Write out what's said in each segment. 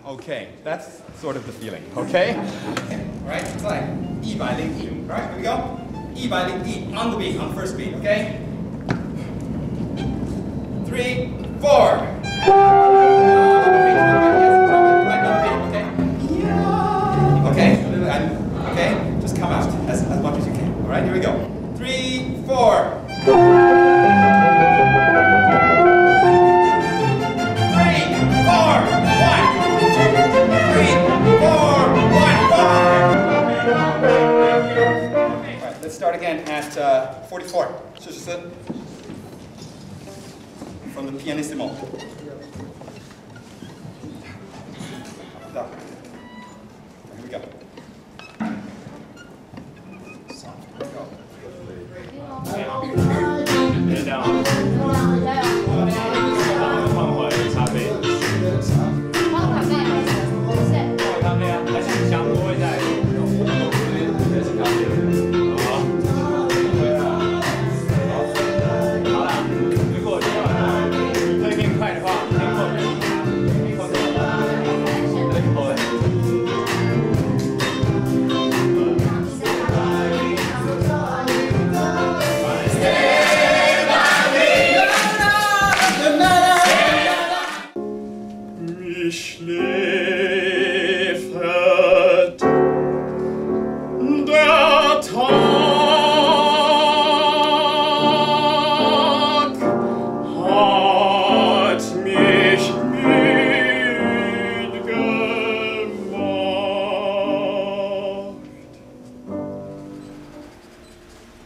Okay, that's sort of the feeling, okay? Right, it's like 101, right? Here we go. 101 on the beat, on the first beat, okay? 3, 4. Okay, just come out as much as you can. All right, here we go. 3, 4. Start again at 44. From the pianissimo. Here we go.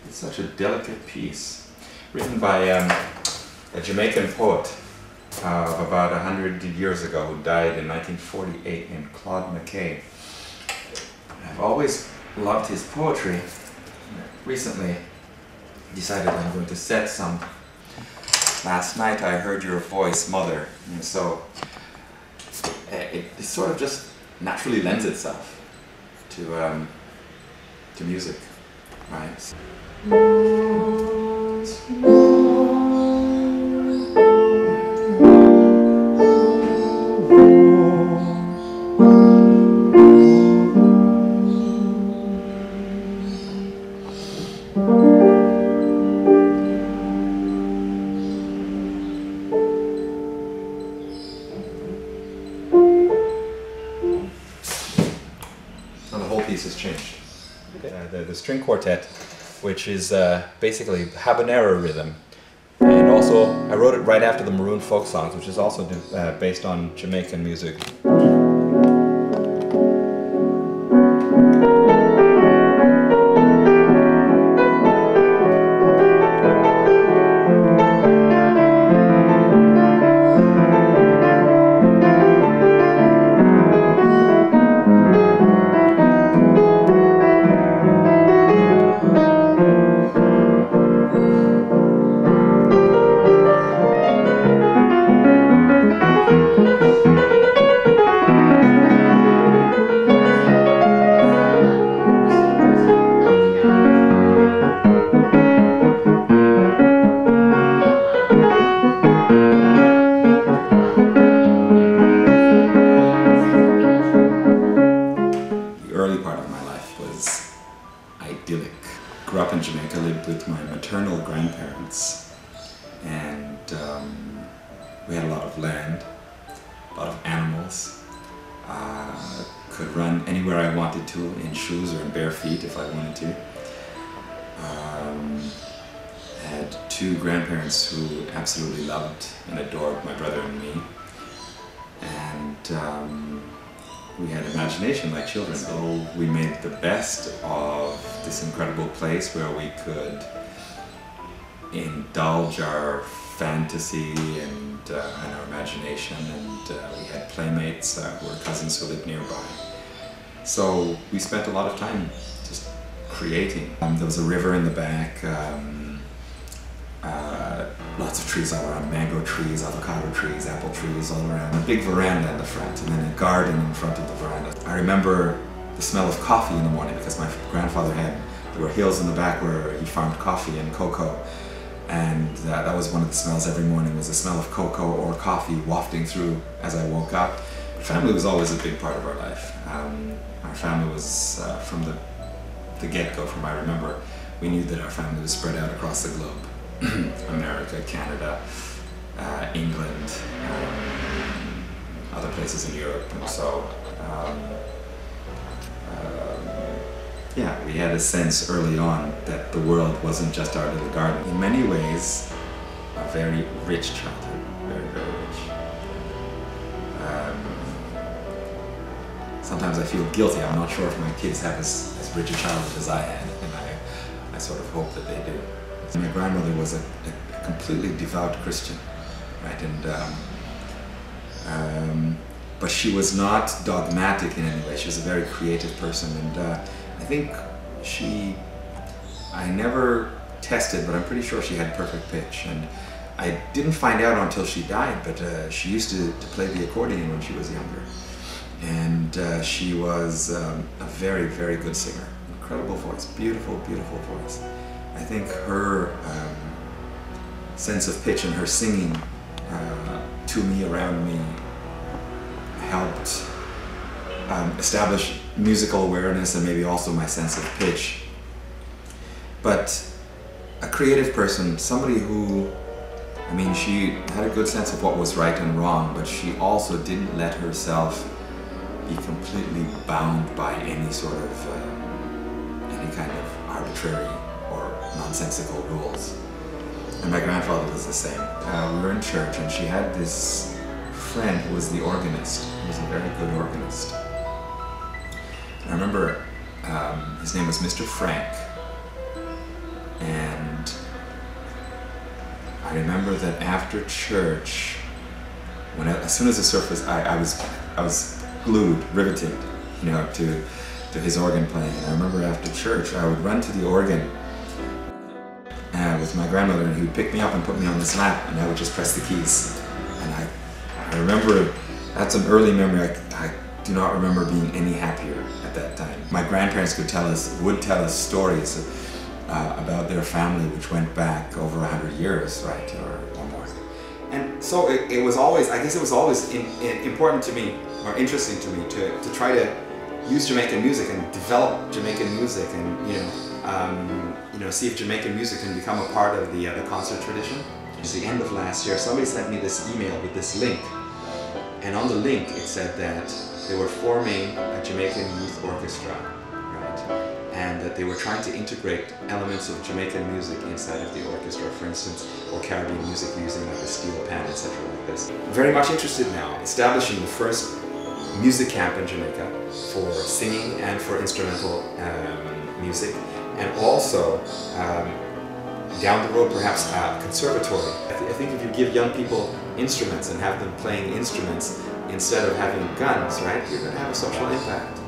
Such a delicate piece, written by a Jamaican poet of about 100 years ago who died in 1948, named Claude McKay. I've always loved his poetry. Recently decided I'm going to set some. Last night I heard your voice, Mother, and so it sort of just naturally lends itself to music, right? And the whole piece has changed. Okay. The string quartet, which is basically habanero rhythm, and also I wrote it right after the Maroon folk songs, which is also based on Jamaican music. Idyllic. Grew up in Jamaica, lived with my maternal grandparents, and we had a lot of land, a lot of animals. Could run anywhere I wanted to, in shoes or in bare feet if I wanted to. Had two grandparents who absolutely loved and adored my brother and me. we had imagination like children, so we made the best of this incredible place where we could indulge our fantasy and our imagination, and we had playmates who were cousins who lived nearby. So we spent a lot of time just creating. There was a river in the back, lots of trees all around, mango trees, avocado trees, apple trees all around, a big veranda in the front, and then a garden in front of the veranda. I remember the smell of coffee in the morning because my grandfather there were hills in the back where he farmed coffee and cocoa, and that was one of the smells every morning, was the smell of cocoa or coffee wafting through as I woke up. Family was always a big part of our life. Our family was, from the get-go, from I remember, we knew that our family was spread out across the globe. America, Canada, England, other places in Europe, and so yeah, we had a sense early on that the world wasn't just our little garden. In many ways, a very rich childhood, very, very rich. Sometimes I feel guilty. I'm not sure if my kids have as rich a childhood as I had, and I sort of hope that they do. My grandmother was a completely devout Christian, right? And but she was not dogmatic in any way. She was a very creative person, and I think I never tested, but I'm pretty sure she had perfect pitch. And I didn't find out until she died, but she used to play the accordion when she was younger, and she was a very, very good singer. Incredible voice, beautiful, beautiful voice. I think her sense of pitch and her singing to me, around me, helped establish musical awareness and maybe also my sense of pitch. But a creative person, somebody who, I mean, she had a good sense of what was right and wrong, but she also didn't let herself be completely bound by any sort of, any kind of arbitrary or nonsensical rules. And my grandfather was the same. We were in church and she had this friend who was the organist. He was a very good organist. And I remember his name was Mr. Frank. And I remember that after church, as soon as the service, I was glued, riveted, you know, to his organ playing. And I remember after church, I would run to the organ with my grandmother, and he would pick me up and put me on his lap, and I would just press the keys. And I remember, that's an early memory. I do not remember being any happier at that time. My grandparents would tell us stories about their family, which went back over 100 years, right, or more. And so it was always, I guess it was always important to me, or interesting to me, to try to use Jamaican music and develop Jamaican music, and see if Jamaican music can become a part of the concert tradition. At the end of last year, somebody sent me this email with this link, and on the link it said that they were forming a Jamaican youth orchestra, right? And that they were trying to integrate elements of Jamaican music inside of the orchestra, for instance, or Caribbean music using like a steel pan, etc. like this. Very much interested now, establishing the first music camp in Jamaica for singing and for instrumental music, and also down the road perhaps a conservatory. I think if you give young people instruments and have them playing instruments instead of having guns, right, you're going to have a social impact.